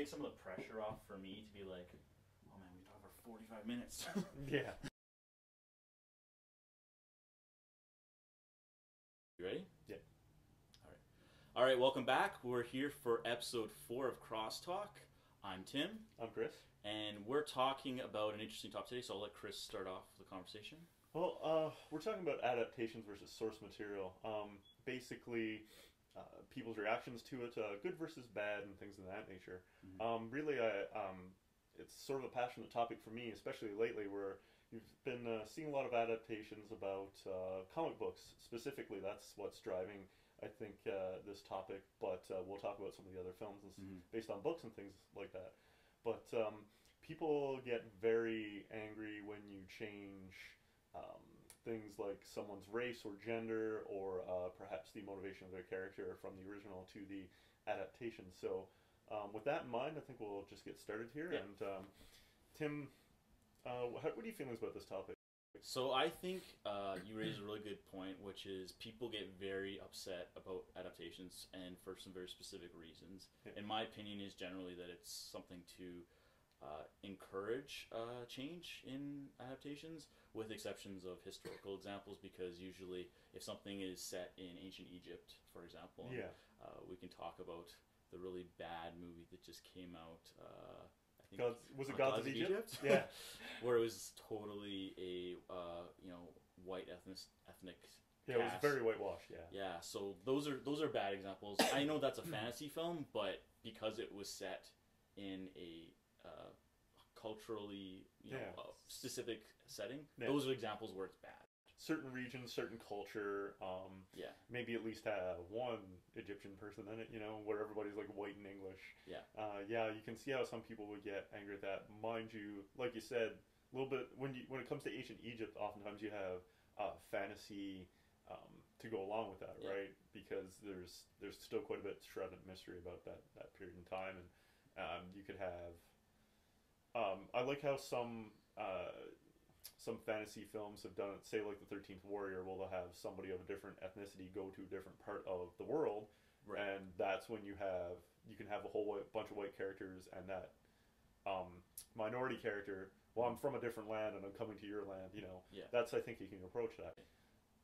take some of the pressure off for me to be like, oh man, we talked for 45 minutes. Yeah. You ready? Yeah. All right, welcome back. We're here for episode 4 of Crosstalk. I'm Tim. I'm Chris. And we're talking about an interesting topic today, so I'll let Chris start off the conversation. Well, we're talking about adaptations versus source material. Basically, people's reactions to it, good versus bad, and things of that nature. Mm-hmm. Really, it's sort of a passionate topic for me, especially lately, where you've been seeing a lot of adaptations about comic books specifically. That's what's driving, I think, this topic. But we'll talk about some of the other films based on books and things like that. But people get very angry when you change things like someone's race or gender, or perhaps the motivation of their character from the original to the adaptation. So with that in mind, I think we'll just get started here. Yeah. And Tim, what are your feelings about this topic? So I think you raise a really good point, which is people get very upset about adaptations, and for some very specific reasons. Yeah. And my opinion is generally that it's something to encourage change in adaptations, with exceptions of historical examples, because usually if something is set in ancient Egypt, for example, Yeah. we can talk about the really bad movie that just came out. I think Was it Gods of Egypt? Yeah. Where it was totally a white ethnic. Yeah, it was cast. very whitewashed. Yeah. Yeah, so those are bad examples. I know that's a fantasy film, but because it was set in a culturally specific setting, those are examples where it's bad. Certain regions, certain culture, maybe at least have one Egyptian person in it, where everybody's like white and English. Yeah. You can see how some people would get angry at that. Mind you, like you said, a little bit, when it comes to ancient Egypt, oftentimes you have fantasy to go along with that, right? Because there's still quite a bit of shrouded mystery about that period in time, and you could have I like how some fantasy films have done it, say like the 13th Warrior, they'll have somebody of a different ethnicity go to a different part of the world, right. And that's when you can have a whole bunch of white characters, and that minority character, well, I'm from a different land and I'm coming to your land, that's, I think, you can approach that.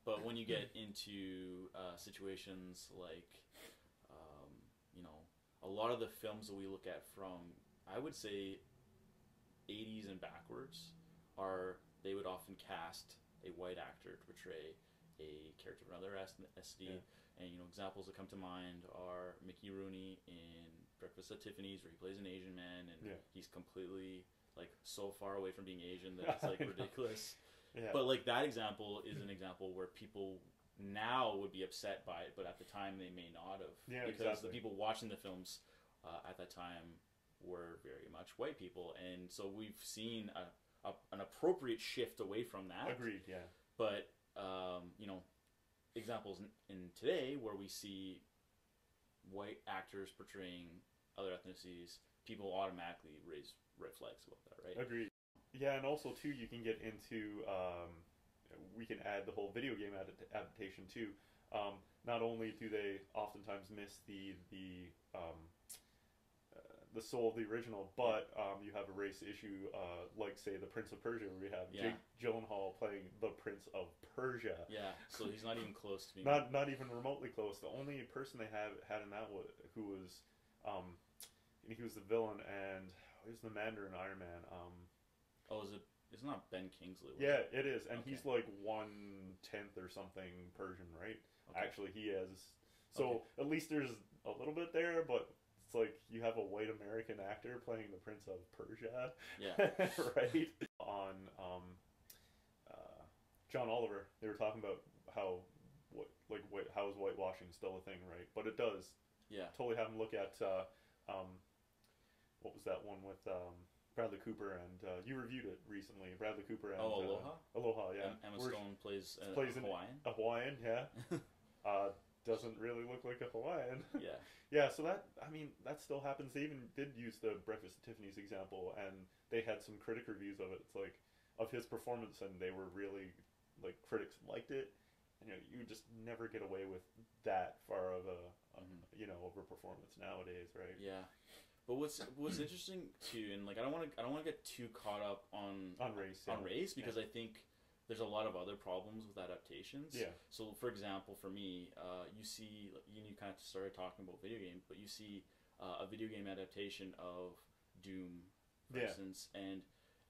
But when you get into situations like, a lot of the films that we look at from, I would say, 80s and backwards, they would often cast a white actor to portray a character of another ethnicity. Yeah. And examples that come to mind are Mickey Rooney in Breakfast at Tiffany's, where he plays an Asian man, and he's completely like so far away from being Asian that it's like ridiculous. Yeah. But like that example is an example where people now would be upset by it, but at the time they may not have, because the people watching the films at that time were very much white people, and so we've seen an appropriate shift away from that. Agreed. Yeah. But examples in today where we see white actors portraying other ethnicities, people automatically raise red flags about that, right? Agreed. Yeah, and also too, you can get into we can add the whole video game adaptation too. Not only do they oftentimes miss the soul of the original, but you have a race issue, like say the Prince of Persia, where we have Jake Gyllenhaal playing the Prince of Persia. Yeah, so he's not even close to being not even remotely close. The only person they had in that who was he was the villain, and he was the Mandarin Iron Man. It's not Ben Kingsley? Yeah, it is, and he's like 1/10 or something Persian, right? Okay. Actually, he is. So at least there's a little bit there, but it's like you have a white American actor playing the Prince of Persia. Yeah. Right? On John Oliver, they were talking about how is whitewashing still a thing, right? But it does. Yeah. Totally have him look at what was that one with Bradley Cooper, and you reviewed it recently. Bradley Cooper and Aloha. Aloha, yeah. Emma Stone plays a Hawaiian. A Hawaiian, yeah. Doesn't really look like a Hawaiian. Yeah. Yeah, so that still happens. They even did use the Breakfast at Tiffany's example, and they had some critic reviews of it. It's like, of his performance, and they were really, like, critics liked it. And you just never get away with that far of a of a performance nowadays, right? Yeah. But what's interesting too, and like I don't want to get too caught up on race, because I think there's a lot of other problems with adaptations. Yeah. So for example, for me, you see, you kind of started talking about video games, but you see a video game adaptation of Doom, for instance, and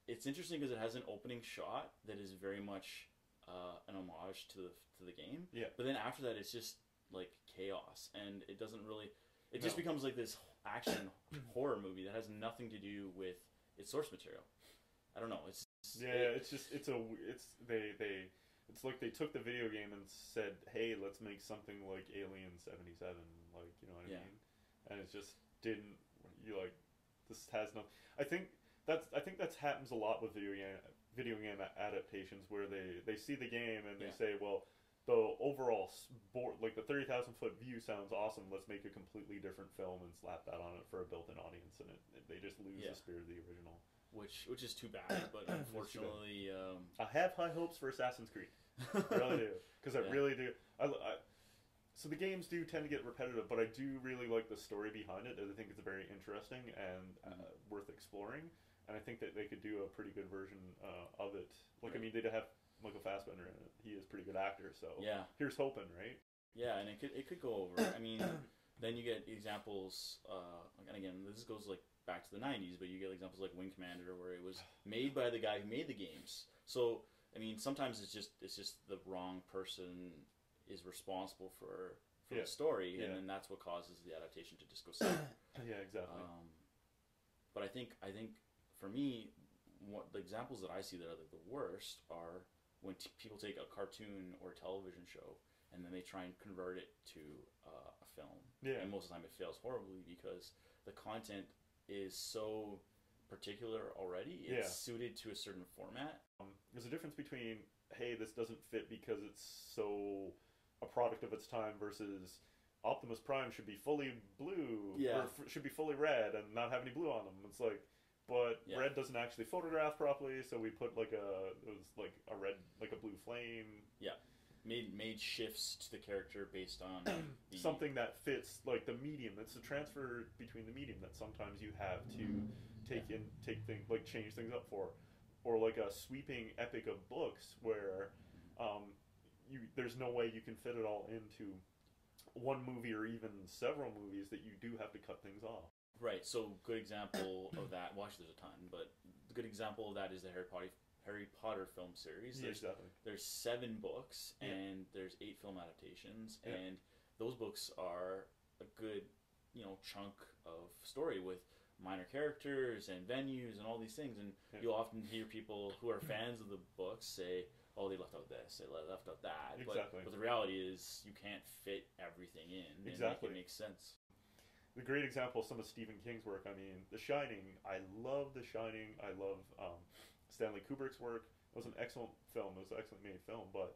it's interesting because it has an opening shot that is very much an homage to the game. Yeah. But then after that, it's just like chaos, and it doesn't really. It just becomes like this action horror movie that has nothing to do with its source material. I don't know. It's like they took the video game and said, "Hey, let's make something like Alien '77." Like, you know what I mean? And it just didn't. You like this has no. I think that's happens a lot with video game adaptations where they see the game and they say, well, the overall like the 30,000-foot view sounds awesome. Let's make a completely different film and slap that on it for a built-in audience, and they just lose the spirit of the original. Which is too bad, but unfortunately, I have high hopes for Assassin's Creed. I really do, because I really do. So the games do tend to get repetitive, but I do really like the story behind it. I think it's very interesting and worth exploring. And I think that they could do a pretty good version of it. Like, I mean, they'd have Michael Fassbender in it. He is a pretty good actor, so here's hoping, right? Yeah, and it could go over. I mean, then you get examples, and again, this goes like back to the 90s, but you get examples like Wing Commander, where it was made by the guy who made the games. So, I mean, sometimes it's just the wrong person is responsible for the story, and then that's what causes the adaptation to just go south. Yeah, exactly. But I think for me, what the examples that I see that are like the worst are when people take a cartoon or a television show and then they try and convert it to a film. Yeah. And most of the time it fails horribly because the content is so particular already. It's suited to a certain format. There's a difference between, hey, this doesn't fit because it's so a product of its time versus Optimus Prime should be fully blue or should be fully red and not have any blue on them. It's like, but red doesn't actually photograph properly, so we put like a red, like a blue flame. Yeah, made shifts to the character based on something that fits like the medium. It's a transfer between the medium that sometimes you have to take things like change things up for, or like a sweeping epic of books where there's no way you can fit it all into one movie or even several movies that you do have to cut things off. Right, so good example of that. Well, actually, there's a ton, but the good example of that is the Harry Potter film series. Exactly. There's 7 books and there's 8 film adaptations, and those books are a good, chunk of story with minor characters and venues and all these things. And you'll often hear people who are fans of the books say, "Oh, they left out this, they left out that." Exactly. But the reality is, you can't fit everything in and make it make sense. The great example of some of Stephen King's work, I mean, The Shining. I love The Shining. I love Stanley Kubrick's work. It was an excellent film. It was an excellent made film. But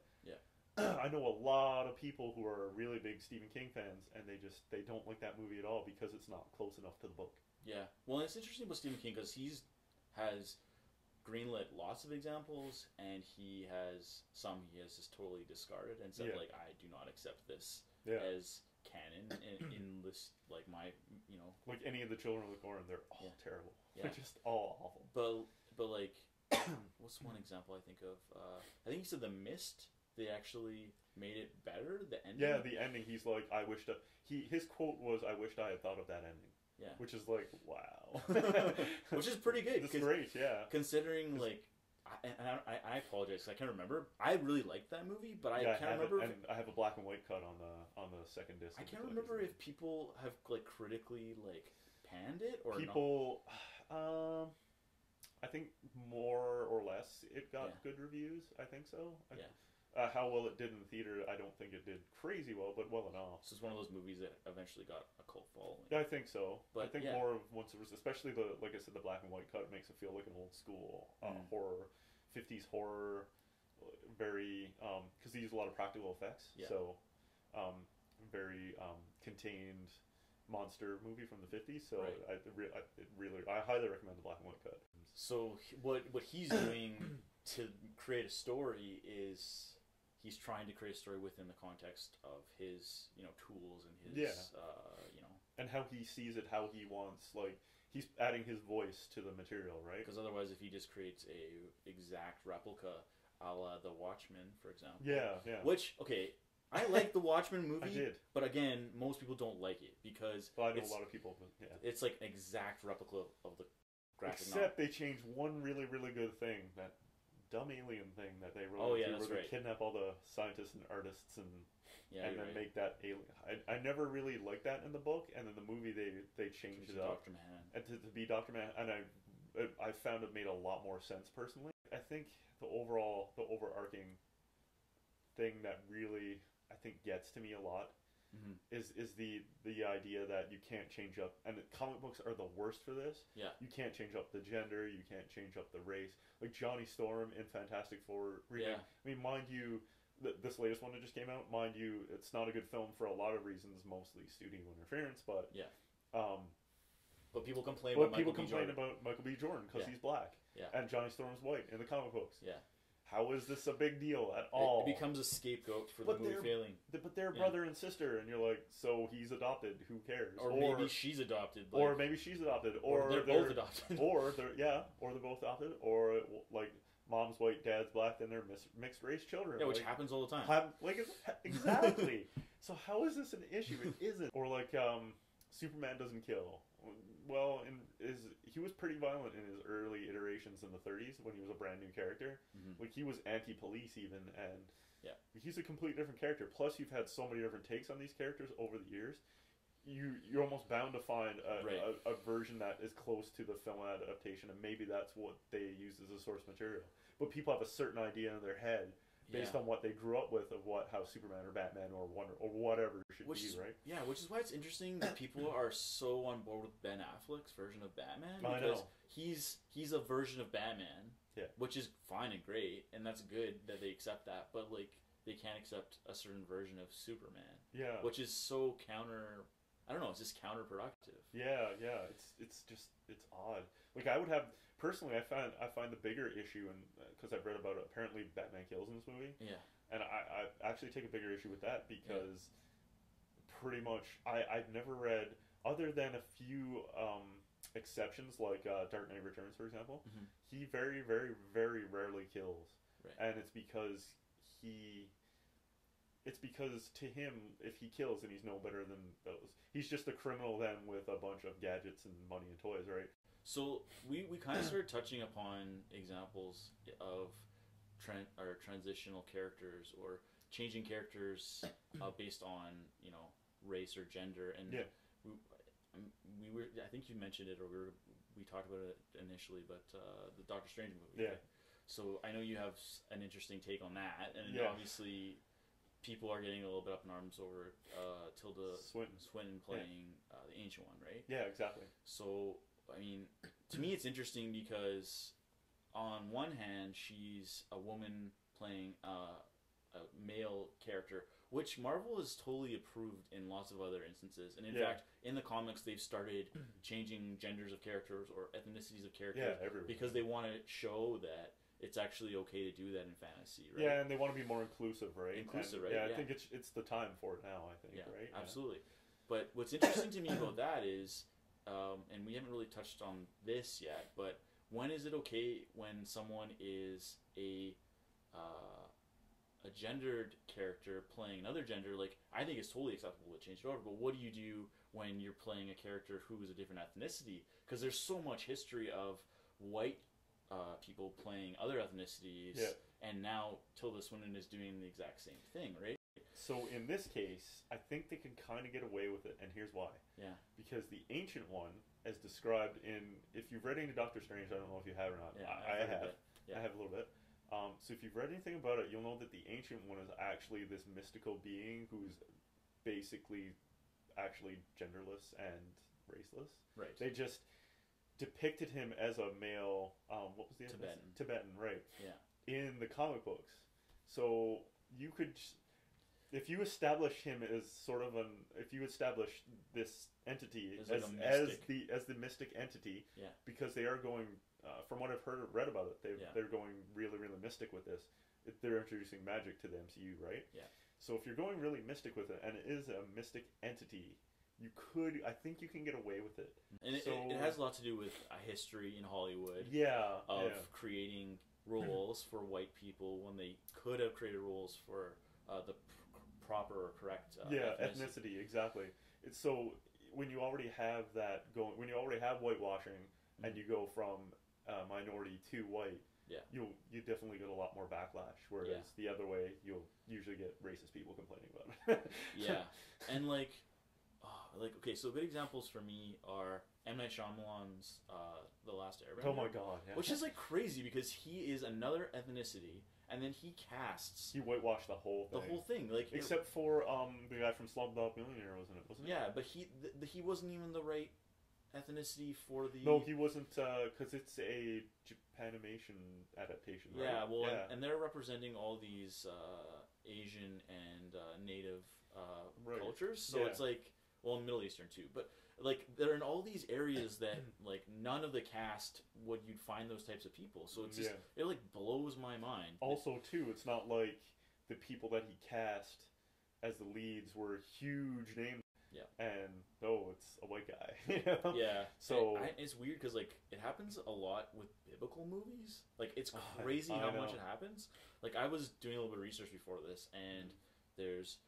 I know a lot of people who are really big Stephen King fans, and they don't like that movie at all because it's not close enough to the book. Yeah. Well, it's interesting about Stephen King because he has greenlit lots of examples, and he has just totally discarded and said, like, I do not accept this as canon in this, like, my, like any of the Children of the Corn, they're all terrible. Yeah. They're just all awful. But like, what's one example I think of? I think he said The Mist. They actually made it better. The ending. Yeah, the ending. He's like, his quote was, "I wished I had thought of that ending." Yeah. Which is like, wow. Which is pretty good. It's great, yeah. Considering, like, I apologize, I can't remember. I really liked that movie, but I can't remember. And I have a black and white cut on the second disc. I can't remember if people have like critically like panned it or people. I think more or less it got good reviews. I think so. How well it did in the theater, I don't think it did crazy well, but well enough. So it's one of those movies that eventually got a cult following. Yeah, I think so. But I think more of once it was, especially like I said, the black and white cut makes it feel like an old school horror, 50s horror, very because they use a lot of practical effects. Yeah. So very contained monster movie from the 50s. So I highly recommend the black and white cut. So what he's doing to create a story is he's trying to create a story within the context of his tools and his and how he sees it, how he wants. Like he's adding his voice to the material, right? Because otherwise, if he just creates a exact replica, a la The Watchmen, for example. Yeah, yeah. Which, okay, I like the Watchmen movie. I did, but again, most people don't like it because but I know a lot of people. Yeah, it's like an exact replica of the graphic except they changed one really, really good thing, that dumb alien thing that they wrote. Oh yeah, that's where right. they kidnap all the scientists and artists and then right. make that alien. I never really liked that in the book, and in the movie they changed it up Dr. Manhattan. and to be Dr. Man, and I found it made a lot more sense personally. I think the overarching thing that really I think gets to me a lot is the idea that you can't change up, and comic books are the worst for this. Yeah. You can't change up the gender, you can't change up the race. Like Johnny Storm in Fantastic Four remake. Yeah. I mean, mind you, this latest one that just came out, mind you, it's not a good film for a lot of reasons, mostly studio interference, but yeah. But people complain about Michael B. Jordan because he's black. Yeah. And Johnny Storm's white in the comic books. Yeah. How is this a big deal at all? It becomes a scapegoat for the movie failing. But they're brother and sister, and you're like, so he's adopted. Who cares? Or maybe she's adopted. Like, or maybe she's adopted. Or they're both adopted. Or they're both adopted. Or like mom's white, dad's black, then they're mixed race children. Yeah, which like, happens all the time. Exactly. So how is this an issue? It isn't. Or like Superman doesn't kill. Well, he was pretty violent in his early iterations in the 30s when he was a brand new character. Like he was anti-police even, and he's a completely different character. Plus, you've had so many different takes on these characters over the years. You're almost bound to find a version that is close to the film adaptation, and maybe that's what they used as a source material. But people have a certain idea in their head based on what they grew up with of how Superman or Batman or Wonder or whatever should be, right? Yeah, which is why it's interesting that people are so on board with Ben Affleck's version of Batman, I because know. he's a version of Batman, which is fine and great, and that's good that they accept that, but like they can't accept a certain version of Superman, which is so counter. I don't know, it's just counterproductive. Yeah, it's odd. Like I would have personally, I find the bigger issue, and because I've read about it, apparently Batman kills in this movie. Yeah. And I actually take a bigger issue with that because pretty much I've never read, other than a few exceptions like Dark Knight Returns, for example, he very, very, very rarely kills. Right. And it's because to him, if he kills, then he's no better than those. He's just a criminal then with a bunch of gadgets and money and toys, right? So we kind of started touching upon examples of transitional characters or changing characters based on race or gender, and we were, I think you mentioned it, or we talked about it initially, but the Doctor Strange movie. Yeah. Right? So I know you have an interesting take on that, and obviously people are getting a little bit up in arms over Tilda Swinton playing the Ancient One, right? Yeah, exactly. So I mean, to me it's interesting because on one hand she's a woman playing a male character, which Marvel has totally approved in lots of other instances, and in fact in the comics they've started changing genders of characters or ethnicities of characters because they want to show that it's actually okay to do that in fantasy, right? Yeah, and they want to be more inclusive, right? Right? Yeah, I think it's the time for it now, I think, right? Absolutely. But what's interesting to me about that is, and we haven't really touched on this yet, but when is it okay when someone is a gendered character playing another gender? Like, I think it's totally acceptable to change it over, but what do you do when you're playing a character who is a different ethnicity? Because there's so much history of white people playing other ethnicities, and now Tilda Swinton is doing the exact same thing, right? So in this case, I think they can kind of get away with it, and here's why. Yeah. Because the Ancient One, as described in, if you've read any Doctor Strange, I don't know if you have or not. Yeah, I have. Yeah. I have a little bit. So if you've read anything about it, you'll know that the Ancient One is actually this mystical being who's basically actually genderless and raceless. Right. They just depicted him as a male, what was the Tibetan, right? Yeah. In the comic books. So you could, if you establish him as sort of if you establish this entity as the mystic entity, because they are going, from what I've read about it, they're going really, really mystic with this. They're introducing magic to the MCU, right? Yeah. So if you're going really mystic with it, and it is a mystic entity, I think you can get away with it. And it has a lot to do with a history in Hollywood of creating roles for white people when they could have created roles for the proper or correct ethnicity. Exactly. It's so when you already have that going, when you already have whitewashing, and you go from minority to white, you definitely get a lot more backlash. Whereas the other way, you'll usually get racist people complaining about it. And like okay, so good examples for me are M. Night Shyamalan's The Last Airbender. Oh my god, which is like crazy because he is another ethnicity, and then he casts. He whitewashed the whole thing. Like except for the guy from Slumdog Millionaire, wasn't it? Yeah, but he wasn't even the right ethnicity for the. No, he wasn't, because it's a Japanimation adaptation. Right? Yeah, well, and they're representing all these Asian and Native cultures, so it's like. Well, Middle Eastern too, but like they're in all these areas that like none of the cast would you'd find those types of people. So it's just it like blows my mind. Also, too, it's not like the people that he cast as the leads were huge names. Yeah. And it's a white guy. You know? Yeah. So it's weird because like it happens a lot with biblical movies. Like it's crazy how much it happens. Like I was doing a little bit of research before this, and there's.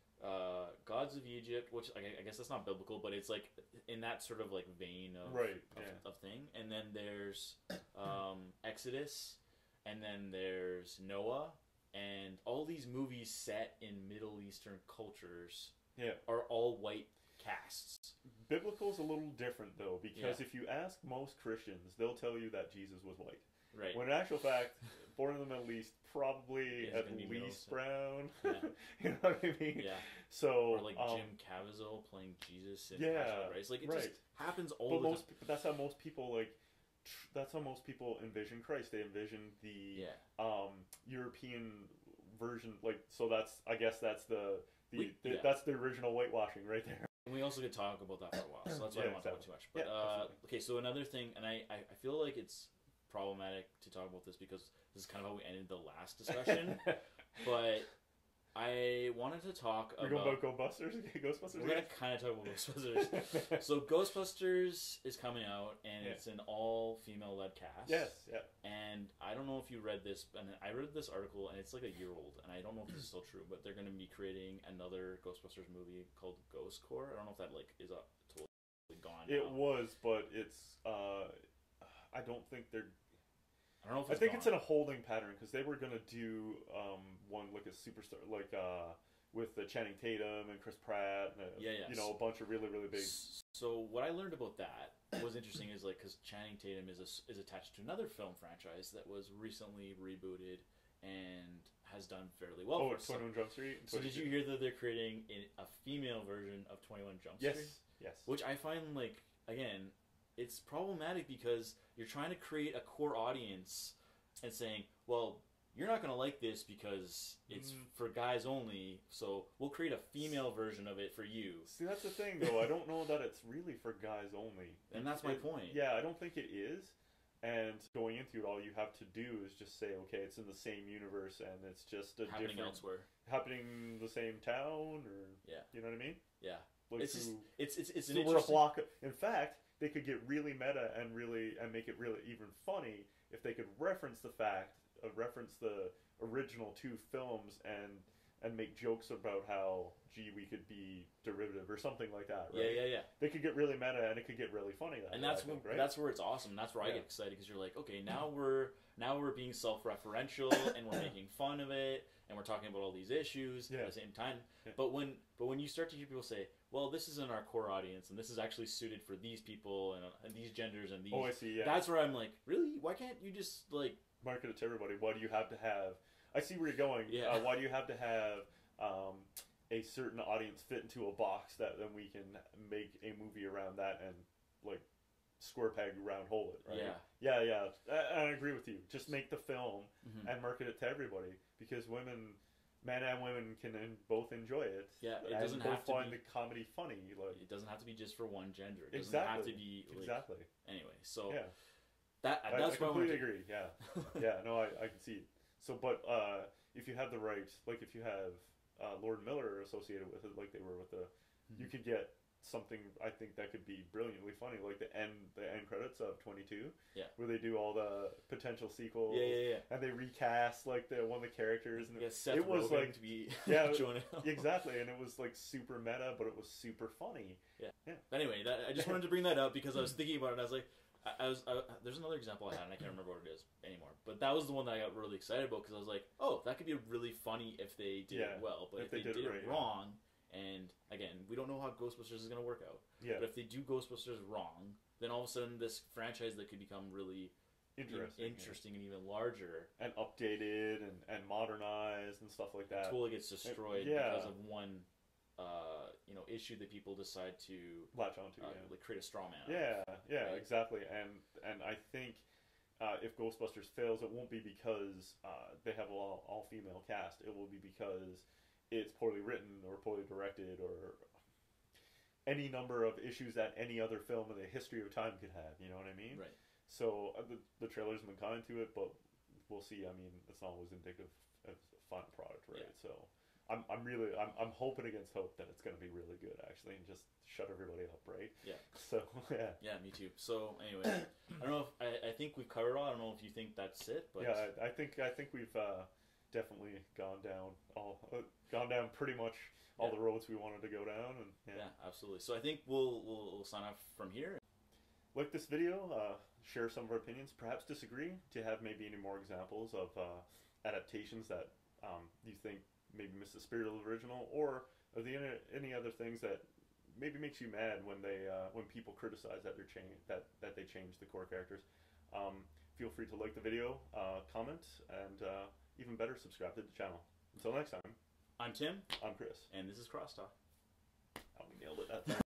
Gods of Egypt, which I guess that's not biblical, but it's like in that sort of like vein of thing. And then there's Exodus, and then there's Noah, and all these movies set in Middle Eastern cultures are all white casts. Biblical's a little different though, because if you ask most Christians, they'll tell you that Jesus was white. Right. When in actual fact, born in the Middle East, probably at least brown. You know what I mean? Yeah. So, or like Jim Caviezel playing Jesus in Passion Rice. Like it just happens all the time. But that's how most people that's how most people envision Christ. They envision the European version. Like so, I guess that's that's the original whitewashing right there. And we also could talk about that for a while, so that's why I don't want to talk too much. But okay, so another thing, and I feel like it's problematic to talk about this because this is kind of how we ended the last discussion. But I wanted to talk about... We're going about Ghostbusters? We're going to kind of talk about Ghostbusters. So Ghostbusters is coming out, and it's an all-female-led cast. Yes, yeah. And I don't know if you read this, and I read this article, and it's like a year old, and I don't know if this is still true, but they're going to be creating another Ghostbusters movie called Ghost Corps. I don't know if that is totally gone now. It was, but it's... I don't think they're... I don't know if I think it's in a holding pattern because they were gonna do one like a superstar with Channing Tatum and Chris Pratt and you know a bunch of really big. So what I learned about that was interesting is like because Channing Tatum is attached to another film franchise that was recently rebooted and has done fairly well. 21 Jump Street. So did you hear that they're creating a female version of 21 Jump Street? Yes. Which I find like again. It's problematic because you're trying to create a core audience and saying, well, you're not going to like this because it's for guys only, so we'll create a female version of it for you. See, that's the thing, though. I don't know that it's really for guys only. And that's my point. Yeah, I don't think it is. And going into it, all you have to do is just say, okay, it's in the same universe and it's just happening elsewhere. Happening in the same town, or... Yeah. You know what I mean? Yeah. Like it's an interesting... We're a block... In fact... They could get really meta and make it really even funny if they could reference the original two films and make jokes about how we could be derivative or something like that. Right? Yeah. They could get really meta and it could get really funny. That's where it's awesome. That's where I get excited because you're like, okay, now we're being self-referential and we're making fun of it and we're talking about all these issues at the same time. Yeah. But when you start to hear people say, well, this isn't our core audience, and this is actually suited for these people and these genders and these. Oh, I see. Yeah. That's where I'm like, really? Why can't you just like market it to everybody? Why do you have to have? I see where you're going. Yeah. Why do you have to have a certain audience fit into a box that then we can make a movie around that and like square peg round hole it? Right? Yeah. I agree with you. Just make the film and market it to everybody because men and women can both enjoy it. Yeah, it doesn't have to find the comedy funny. Like, it doesn't have to be just for one gender. It doesn't have to be exactly. Anyway, so that's I completely agree. Yeah. No, I can see it. So, but if you have the right, like if you have Lord and Miller associated with it, like they were with the, you could get something I think that could be brilliantly funny, like the end credits of 22, Yeah. where they do all the potential sequels, Yeah. and they recast like one of the characters, and Yeah, Seth it was Rogen like to be yeah, Jonah Hill. exactly, and it was like super meta, but it was super funny. Yeah. Anyway, I just wanted to bring that up because I was thinking about it. And I was like, there's another example I had, and I can't remember what it is anymore. But that was the one that I got really excited about because I was like, oh, that could be really funny if they did it well. But if they did it right, wrong, and again, we don't know how Ghostbusters is going to work out. Yeah. But if they do Ghostbusters wrong, then all of a sudden this franchise that could become really interesting and even larger and updated and modernized and stuff like that. Totally gets destroyed because of one issue that people decide to latch onto, like create a straw man. Right? Exactly. And I think if Ghostbusters fails, it won't be because they have an all female cast. It will be because it's poorly written or poorly directed or any number of issues that any other film in the history of time could have. You know what I mean? Right. So the trailers have been kind to it, but we'll see. I mean, it's not always indicative of a final product, right? Yeah. So I'm hoping against hope that it's going to be really good, actually, and just shut everybody up, right? Yeah. So yeah. Yeah, me too. So anyway, I don't know if I think we've covered all. I don't know if you think that's it, but yeah, I think we've definitely gone down pretty much all the roads we wanted to go down, and yeah, absolutely. So I think we'll sign off from here. Like this video, share some of our opinions. Perhaps disagree to have maybe any more examples of adaptations that you think maybe miss the spirit of the original, or are there any other things that maybe makes you mad when people criticize that that they change the core characters. Feel free to like the video, comment, and even better, subscribe to the channel. Until next time. I'm Tim. I'm Chris. And this is Crosstalk. Oh, we nailed it that time.